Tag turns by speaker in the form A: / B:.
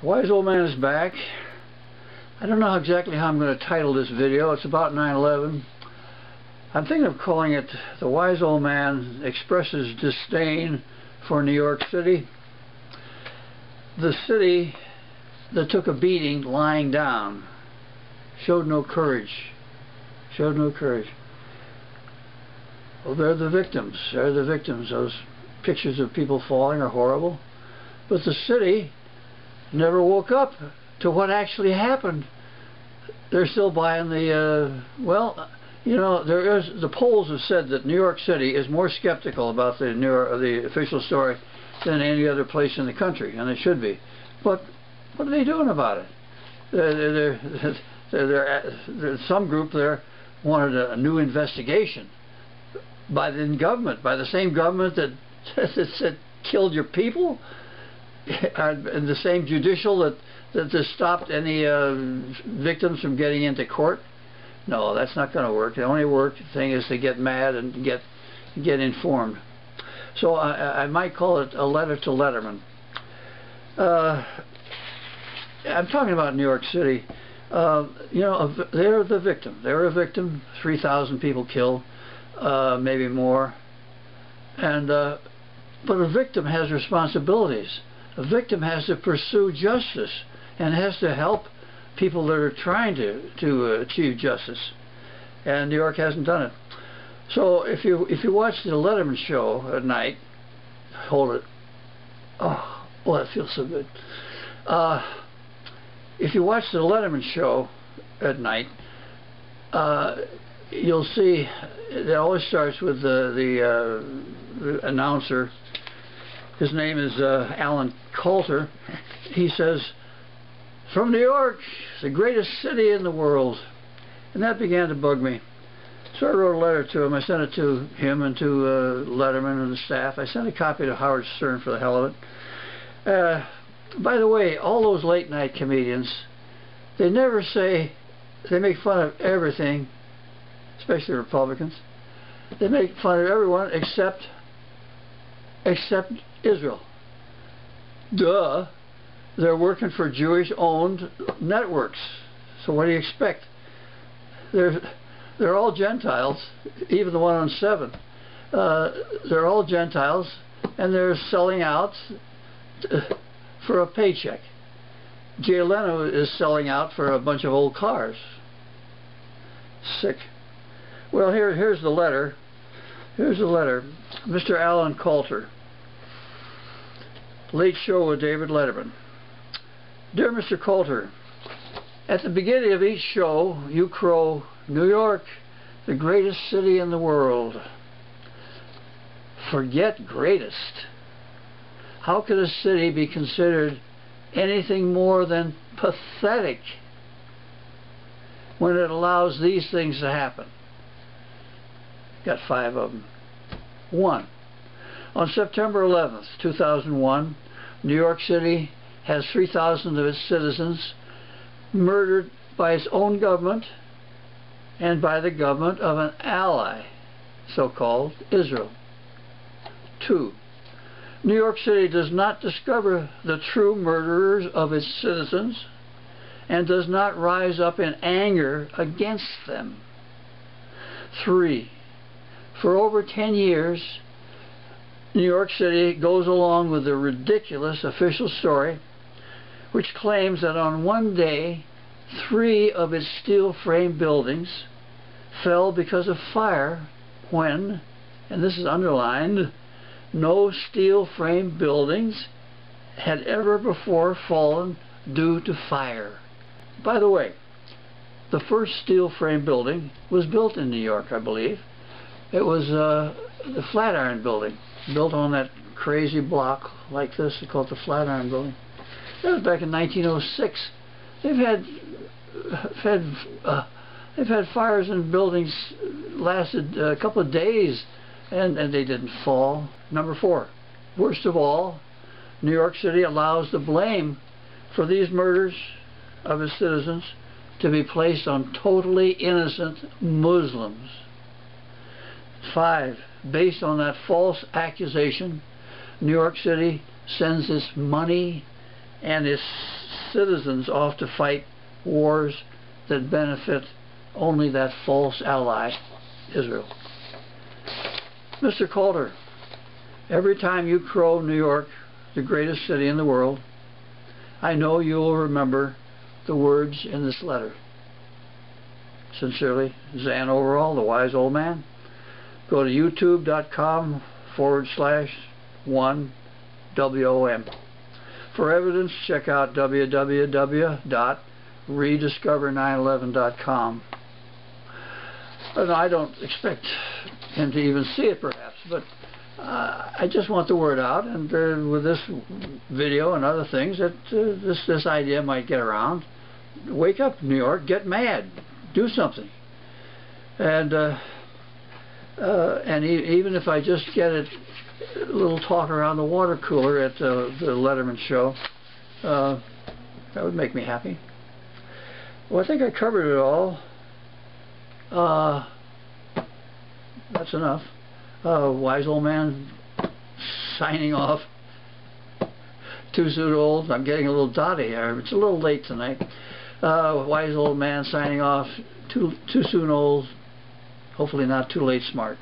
A: The wise old man is back. I don't know exactly how I'm going to title this video. It's about 9/11. I'm thinking of calling it The Wise Old Man Expresses Disdain for New York City. The city that took a beating lying down showed no courage. Showed no courage. Well, they're the victims. They're the victims. Those pictures of people falling are horrible. But the city never woke up to what actually happened. They're still buying the, well, you know, the polls have said that New York City is more skeptical about the official story than any other place in the country, and it should be. But what are they doing about it? There's some group there wanted a new investigation by the government, by the same government that killed your people, and the same judicial that stopped any victims from getting into court. No, that's not going to work. The only thing is to get mad and get informed. So I might call it a letter to Letterman. I'm talking about New York City. You know, they're the victim. They're a victim. 3,000 people killed, maybe more. And but a victim has responsibilities. A victim has to pursue justice and has to help people that are trying to achieve justice. And New York hasn't done it. So if you watch the Letterman show at night, hold it. Oh, that feels so good. If you watch the Letterman show at night, you'll see it always starts with the announcer. His name is Alan Coulter. He says, "From New York, the greatest city in the world." And that began to bug me. So I wrote a letter to him. I sent it to him and to Letterman and the staff. I sent a copy to Howard Stern for the hell of it. By the way, all those late night comedians, they never say, they make fun of everything, especially Republicans. They make fun of everyone except Israel. Duh. They're working for Jewish-owned networks. So what do you expect? They're all Gentiles, even the one on 7. They're all Gentiles, and they're selling out for a paycheck. Jay Leno is selling out for a bunch of old cars. Sick. Well, here's the letter. Here's the letter. Mr. Alan Coulter. Late Show with David Letterman. Dear Mr. Coulter, at the beginning of each show, you crow, "New York, the greatest city in the world." Forget greatest. How could a city be considered anything more than pathetic when it allows these things to happen? Got 5 of them. 1. On September 11th, 2001, New York City has 3,000 of its citizens murdered by its own government and by the government of an ally, so-called Israel. 2. New York City does not discover the true murderers of its citizens and does not rise up in anger against them. 3. For over 10 years, New York City goes along with the ridiculous official story which claims that on one day 3 of its steel frame buildings fell because of fire when, and this is underlined, no steel frame buildings had ever before fallen due to fire. By the way, the first steel frame building was built in New York, I believe. It was the Flatiron Building, built on that crazy block like this. They call it the Flatiron Building. That was back in 1906. They've had fires in buildings lasted a couple of days, and they didn't fall. Number 4, worst of all, New York City allows the blame for these murders of its citizens to be placed on totally innocent Muslims. 5, based on that false accusation, New York City sends its money and its citizens off to fight wars that benefit only that false ally, Israel. Mr. Calder, every time you crow New York, the greatest city in the world, I know you will remember the words in this letter. Sincerely, Zan Overall, the wise old man. Go to youtube.com/1WOM. For evidence, check out www.rediscover911.com. And I don't expect him to even see it, perhaps, but I just want the word out, and with this video and other things, that this idea might get around. Wake up, New York! Get mad! Do something! And even if I just get a little talk around the water cooler at the Letterman show, that would make me happy. Well, I think I covered it all. That's enough. Wise old man signing off. Too soon old. I'm getting a little dotty here. It's a little late tonight. Wise old man signing off. Too soon old. Hopefully not too late smart.